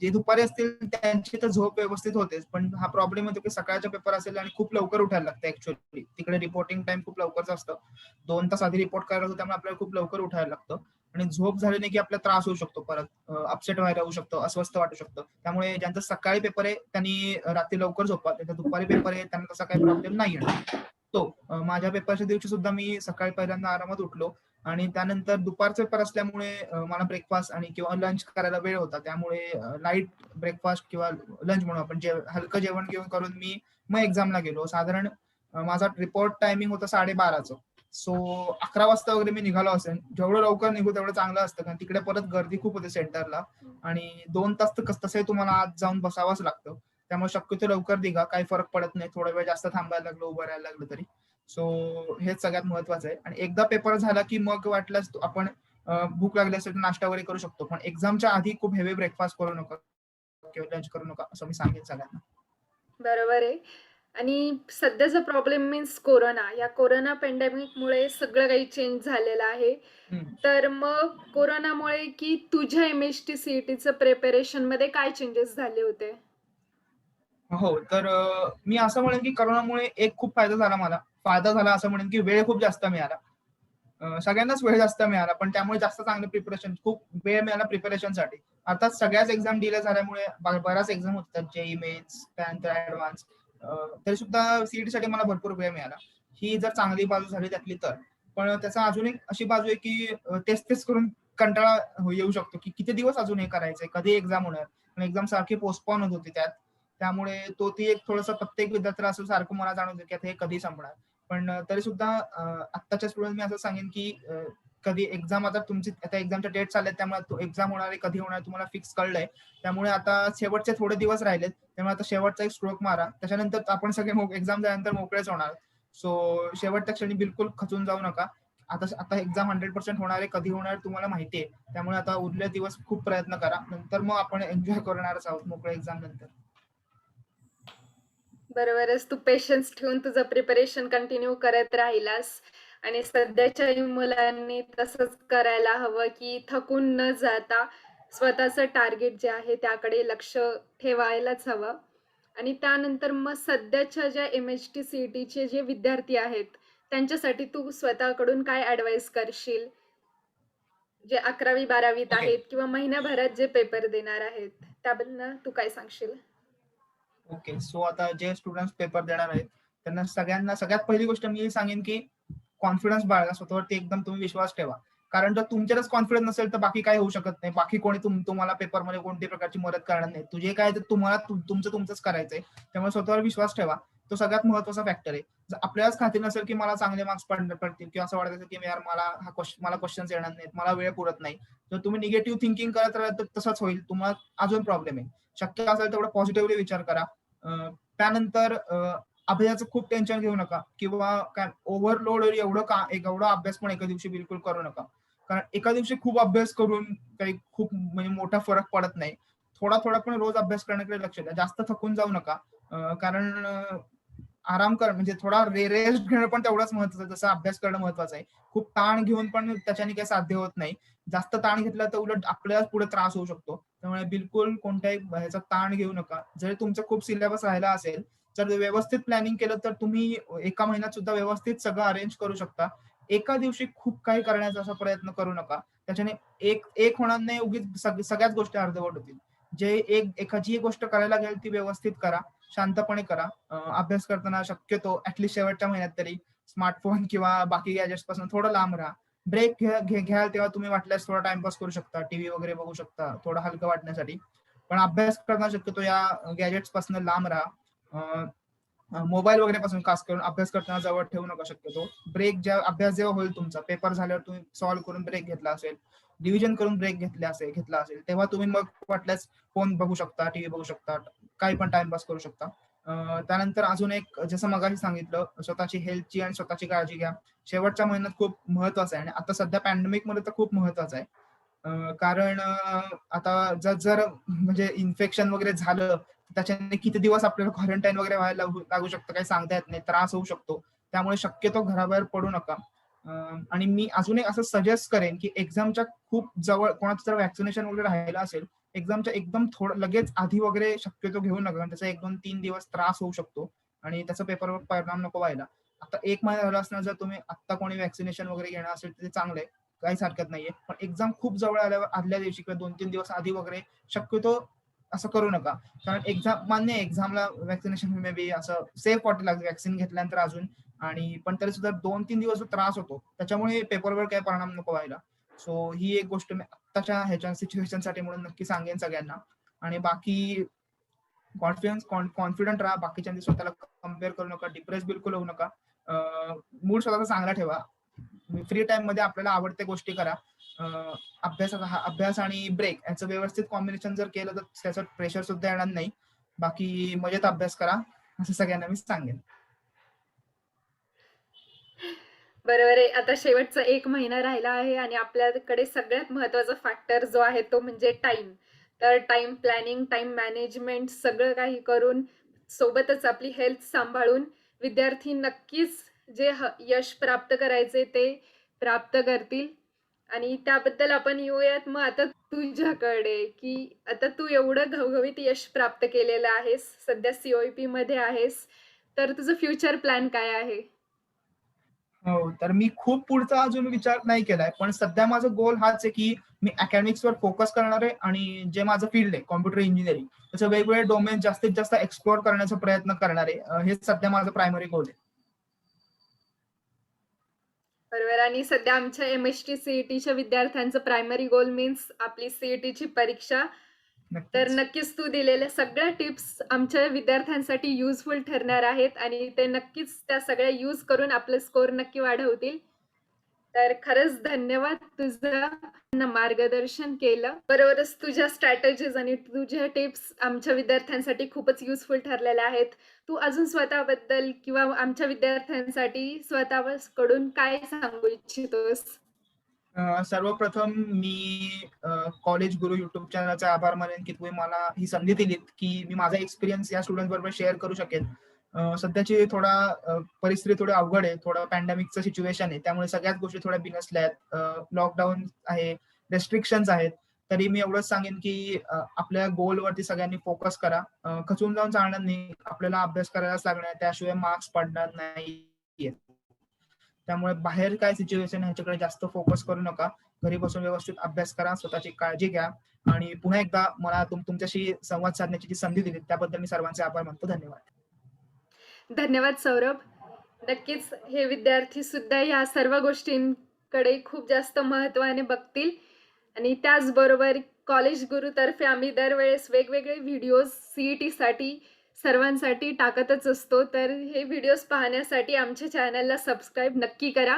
जे दुपारी असतील त्यांची तर झोप व्यवस्थित होतेच. पण हा प्रॉब्लेम येतो की सकाळचा पेपर असेल आणि खूप लवकर उठायला लागतं ॲक्चुअली. तिकडे रिपोर्टिंग टाईम खूप लवकरच असतं. 2 तास आधी रिपोर्ट करायला होतं त्यामुळे आपल्याला खूप लवकर उठायला लागतं. आणि झोप झाली नाही की आपल्याला त्रास होऊ शकतो परत. अपसेट व्हायला होऊ शकतं, अस्वस्थ वाटू शकतं. त्यामुळे ज्यांचा सकाळी पेपर आहे त्यांनी रात्री लवकर झोपा. ज्यांचा दुपारी पेपर आहे त्यांना तसा काही प्रॉब्लेम नाही येणार. माझ्या पेपरच्या दिवशी सुद्धा मी सकाळी पहिल्यांदा आरामात उठलो आणि त्यानंतर दुपारचा पेपर असल्यामुळे मला ब्रेकफास्ट आणि किंवा लंच करायला वेळ होता. त्यामुळे लाईट ब्रेकफास्ट किंवा लंच म्हणू आपण हलकं जेवण घेऊन करून मी मग एक्झामला गेलो. साधारण माझा रिपोर्ट टायमिंग होता 12:30चं. सो 11 वाजता वगैरे मी निघालो असेल. जेवढं लवकर निघू तेवढं चांगलं असतं कारण तिकडे परत गर्दी खूप होते सेंटरला आणि 2 तास तर तसंही तुम्हाला आत जाऊन बसावंच लागतं. त्यामुळे शक्यतो लवकर निघा. काही फरक पडत नाही. थोडा वेळ जास्त थांबायला लागलं, उभं राहायला लागलं तरी. सो हेच सगळ्यात महत्वाचं आहे आणि एकदा पेपर झाला की मग वाटल्यास आपण भूक लागली असेल तर नाश्ता वगैरे करू शकतो. पण एक्झामच्या आधी खूप हेवी ब्रेकफास्ट करू नका किंवा लंच करू नका असं मी सांगेन सगळ्यांना. बरोबर आहे. आणि सध्याचा प्रॉब्लेम मीन्स कोरोना. या कोरोना पॅन्डेमिकमुळे सगळं काही चेंज झालेलं आहे. हं. तर मग कोरोनामुळे की तुझ्या एम-एच-टी सी-ई-टीचं प्रिपरेशनमध्ये काय चेंजेस झाले होते? हो, तर मी असं म्हणेन की कोरोनामुळे एक खूप फायदा झाला मला. फायदा झाला असं म्हणेन की वेळ खूप जास्त मिळाला. सगळ्यांनाच वेळ जास्त मिळाला, पण त्यामुळे जास्त चांगलं प्रिपरेशन खूप वेळ मिळाला प्रिपरेशनसाठी. अर्थात सगळ्याच एक्झाम डिले झाल्यामुळे बऱ्याच एक्झाम होतात. जेईई मेन्स, त्यानंतर ॲडव्हान्स. तरी सुद्धा सीईटीसाठी मला भरपूर वेळ मिळाला. ही जर चांगली बाजू झाली त्यातली तर. पण त्याचा अजून एक अशी बाजू आहे की तेच-तेच करून कंटाळा येऊ शकतो, की किती दिवस अजून हे करायचंय? कधी एक्झाम होणार? आणि एक्झाम सारखी पोस्टपोन होत होती त्यात. त्यामुळे ती एक थोडंसं प्रत्येक विद्यार्थ्याला असं सारखं मला जाणवतं की आता हे कधी संपणार? पण तरी सुद्धा आत्ताच्या स्टुडंट मी असं सांगेन की कधी एक्झाम आता तुमची आता एक्झामच्या डेट्स आलेत त्यामुळे एक्झाम होणार आहे, कधी होणार आहे तुम्हाला फिक्स कळलंय. त्यामुळे आता शेवटचे थोडे दिवस राहिलेत. त्यामुळे आता शेवटचा एक स्ट्रोक मारा. त्याच्यानंतर आपण सगळे एक्झाम झाल्यानंतर मोकळेच होणार. सो शेवटच्या क्षणी बिलकुल खचून जाऊ नका. आता आता एक्झाम 100% होणार आहे. कधी होणार आहे तुम्हाला माहिती आहे. त्यामुळे आता उरलेले दिवस खूप प्रयत्न करा. नंतर मग आपण एन्जॉय करणारच आहोत मोकळ्या एक्झाम नंतर. बरोबरच तू पेशन्स ठेवून तुझं प्रिपरेशन कंटिन्यू करत राहिलास आणि सध्याच्याही मुलांनी तसंच करायला हवं, की थकून न जाता स्वतःचं टार्गेट जे आहे त्याकडे लक्ष ठेवायलाच हवं. आणि त्यानंतर मग सध्याच्या ज्या एम-एच-टी सी-ई-टीचे जे विद्यार्थी आहेत, त्यांच्यासाठी तू स्वतःकडून काय ॲडवाईस करशील? जे 11वी-12वीत ओके. आहेत किंवा महिन्याभरात जे पेपर देणार आहेत, त्याबद्दल तू काय सांगशील? ओके. सो आता जे स्टुडंट्स पेपर देणार आहेत, त्यांना सगळ्यांना सगळ्यात पहिली गोष्ट मी सांगेन, की कॉन्फिडन्स बाळगा. स्वतःवरती एकदम तुम्ही विश्वास ठेवा. कारण जर तुमच्यातच कॉन्फिडन्स नसेल, तर बाकी काही होऊ शकत नाही. बाकी कोणी तुम्हाला पेपरमध्ये कोणत्याही प्रकारची मदत करणार नाही. जे काय ते तुम्हाला तुमचंच करायचंय. त्यामुळे स्वतःवर विश्वास ठेवा. तो सगळ्यात महत्त्वाचा फॅक्टर आहे. जर आपल्यालाच खात्री नसेल, की मला चांगले मार्क्स पडतील किंवा असं वाटत असेल, की यार मला क्वेश्चन्स येणार नाहीत, मला वेळ पुरत नाही. जर तुम्ही निगेटिव्ह थिंकिंग करत राहिलात, तर तसंच होईल. तुम्हाला अजून प्रॉब्लेम आहे. शक्य असेल तेवढं पॉझिटिव्हली विचार करा. त्यानंतर अभ्यासाचं खूप टेन्शन घेऊ नका किंवा काय ओव्हरलोड एवढा अभ्यास पण एका दिवशी बिलकुल करू नका. कारण एका दिवशी खूप अभ्यास करून काही खूप म्हणजे मोठा फरक पडत नाही. थोडा-थोडा पण रोज अभ्यास करण्याकडे लक्ष द्या. जास्त थकून जाऊ नका. कारण आराम करा म्हणजे थोडा रेस्ट घेणं पण तेवढंच महत्वाचं आहे, जसं अभ्यास करणं महत्वाचं आहे. खूप ताण घेऊन पण त्याच्याने काही साध्य होत नाही. जास्त ताण घेतला तर उलट आपल्यालाच पुढे त्रास होऊ शकतो. त्यामुळे बिलकुल कोणत्याही ह्याचा ताण घेऊ नका. जरी तुमचा खूप सिलेबस राहिला असेल, तर व्यवस्थित प्लॅनिंग केलं तर तुम्ही एका महिन्यात सुद्धा व्यवस्थित सगळं अरेंज करू शकता. एका दिवशी खूप काही करण्याचा असा प्रयत्न करू नका. त्याच्याने एक एक होणार नाही, उगीच सगळ्याच गोष्टी अर्धवट होतील. जे एखादी गोष्ट करायला घ्याल ती व्यवस्थित करा, शांतपणे करा. अभ्यास करताना शक्यतो शेवटच्या महिन्यात तरी स्मार्टफोन किंवा बाकी गॅजेट्स पासून थोडं लांब राहा. ब्रेक घ्याल तेव्हा तुम्ही वाटल्यास थोडा टाईमपास करू शकता. टीव्ही वगैरे बघू शकता, थोडं हलकं वाटण्यासाठी. पण अभ्यास करताना शक्यतो या गॅजेट्स पासून लांब राहा. मोबाईल वगैरे पासून खास करून अभ्यास करताना जवळ ठेवू नका शक्यतो. अभ्यास जेव्हा होईल तुमचा पेपर झाल्यावर तुम्ही सॉल्व्ह करून ब्रेक घेतला असेल, रिव्हिजन करून ब्रेक घेतला असेल, तेव्हा तुम्ही मग वाटल्यास फोन बघू शकता, टीव्ही बघू शकता, काही पण टाइमपास करू शकता. त्यानंतर अजून एक जसं मगाशी सांगितलं, स्वतःची हेल्थची आणि स्वतःची काळजी घ्या. शेवटच्या महिन्यात खूप महत्वाचं आहे आणि आता सध्या पॅन्डेमिकमध्ये तर खूप महत्वाचं आहे. कारण आता जर म्हणजे इन्फेक्शन वगैरे झालं, त्याच्याने किती दिवस आपल्याला क्वारंटाईन वगैरे व्हायला लागू लागू शकतं, काही सांगता येत नाही, त्रास होऊ शकतो. त्यामुळे शक्यतो घराबाहेर पडू नका. आणि मी अजून एक असं सजेस्ट करेन, की एक्झामच्या खूप जवळ कोणाचं जर व्हॅक्सिनेशन वगैरे राहिलं असेल, एक्झामच्या एकदम थोडं लगेच आधी वगैरे शक्यतो घेऊ नका. कारण त्याचा 1-2-3 दिवस त्रास होऊ शकतो आणि त्याचा पेपरवर परिणाम नको व्हायला. आता 1 महिना झाला असणार, जर तुम्ही आत्ता कोणी व्हॅक्सिनेशन वगैरे घेणार असेल, तर ते चांगलं आहे. काहीच हरकत नाहीये. पण एक्झाम खूप जवळ आल्यावर आदल्या दिवशी किंवा 2-3 दिवस आधी वगैरे शक्यतो असं करू नका. कारण एक्झाम मान्य आहे, एक्झामला व्हॅक्सिनेशन मे बी असं सेफ वाटेल लागतं व्हॅक्सिन घेतल्यानंतर अजून. आणि पण तरी सुद्धा 2-3 दिवस जो त्रास होतो, त्याच्यामुळे पेपरवर काही परिणाम नको व्हायला. सो ही एक गोष्ट मी आत्ताच्या ह्याच्या सिच्युएशनसाठी म्हणून नक्की सांगेन सगळ्यांना. आणि बाकी कॉन्फिडंट राहा. बाकीच्यांनी स्वतःला कंपेअर करू नका. डिप्रेस बिलकुल होऊ नका. मूड स्वतःचा चांगला ठेवा. फ्री टाइम मध्ये आपल्याला आवडत्या गोष्टी करा. अभ्यास आणि ब्रेक याचं व्यवस्थित कॉम्बिनेशन जर केलं तर त्याचं प्रेशर सुद्धा येणार नाही. बाकी मजेत अभ्यास करा, असं सगळ्यांना मी सांगेन. बरोबर आहे. आता शेवटचा 1 महिना राहिला आहे आणि आपल्याकडे सगळ्यात महत्त्वाचा फॅक्टर जो आहे तो म्हणजे टाईम. तर टाईम प्लॅनिंग, टाईम मॅनेजमेंट सगळं काही करून, सोबतच आपली हेल्थ सांभाळून विद्यार्थी नक्कीच जे यश प्राप्त करायचे ते प्राप्त करतील. आणि त्याबद्दल आपण येऊयात मग आता तुझ्याकडे, की आता तू एवढं घवघवीत यश प्राप्त केलेलं आहेस, सध्या COEPमध्ये आहेस, तर तुझं फ्युचर प्लॅन काय आहे? हो, तर मी खूप पुढचा अजून विचार नाही केलाय. पण सध्या माझा गोल हाच आहे, की मी अकॅडमिक्सवर फोकस करणार आहे आणि जे माझं फील्ड आहे कॉम्प्युटर इंजिनिअरिंग, त्याचे वेगवेगळे डोमेन जास्तीत जास्त एक्सप्लोर करण्याचा प्रयत्न करणार आहे. हेच सध्या माझं प्रायमरी गोल आहे. बरोबर. आणि सध्या आमच्या MST CETच्या विद्यार्थ्यांचं प्रायमरी गोल मीन्स आपली CETची परीक्षा. तर नक्कीच. नक्कीच तू दिलेल्या सगळ्या टिप्स आमच्या विद्यार्थ्यांसाठी युजफुल ठरणार आहेत आणि ते नक्कीच त्या सगळ्या यूज करून आपलं स्कोर नक्की वाढवतील. तर खरंच धन्यवाद तुझं मार्गदर्शन केलं. बरोबरच तुझ्या स्ट्रॅटेजीज आणि तुझ्या टिप्स आमच्या विद्यार्थ्यांसाठी खूपच युजफुल ठरलेल्या आहेत. तू अजून स्वतःबद्दल किंवा आमच्या विद्यार्थ्यांसाठी स्वतःकडून काय सांगू इच्छितोस? सर्वप्रथम मी कॉलेज गुरु युट्यूब चॅनलचा आभार मानेन, की तुम्ही मला ही संधी दिलीत, की मी माझा एक्सपिरियन्स या स्टुडंट बरोबर शेअर करू शकेन. सध्याची परिस्थिती थोडी अवघड आहे. थोडं पॅन्डेमिकचं सिच्युएशन आहे. त्यामुळे सगळ्याच गोष्टी थोड्या बिनसल्या आहेत. लॉकडाऊन आहे, रेस्ट्रिक्शन्स आहेत. तरी मी एवढंच सांगेन, की आपल्या गोलवरती सगळ्यांनी फोकस करा. खचून जाऊन चालणार नाही. आपल्याला अभ्यास करायलाच लागणार आहे. त्याशिवाय मार्क्स पडणार नाहीयेत. त्यामुळे बाहेर काय सिच्युएशन ह्याच्याकडे जास्त फोकस करू नका. घरी बसून व्यवस्थित अभ्यास करा, स्वतःची काळजी घ्या आणि पुन्हा एकदा मला तुमच्याशी संवाद साधण्याची जी संधी दिली त्याबद्दल मी सर्वांचे आभार मानतो. धन्यवाद. धन्यवाद सौरभ. नक्कीच हे विद्यार्थी सुद्धा या सर्व गोष्टींकडे खूप जास्त महत्त्वाने बघतील आणि त्याचबरोबर कॉलेज गुरुतर्फे आम्ही दरवेळेस वेगवेगळे व्हिडिओज CETसाठी सर्वांसाठी टाकतच असतो. तर हे व्हिडिओज पाहण्यासाठी आमच्या चॅनलला सबस्क्राईब नक्की करा.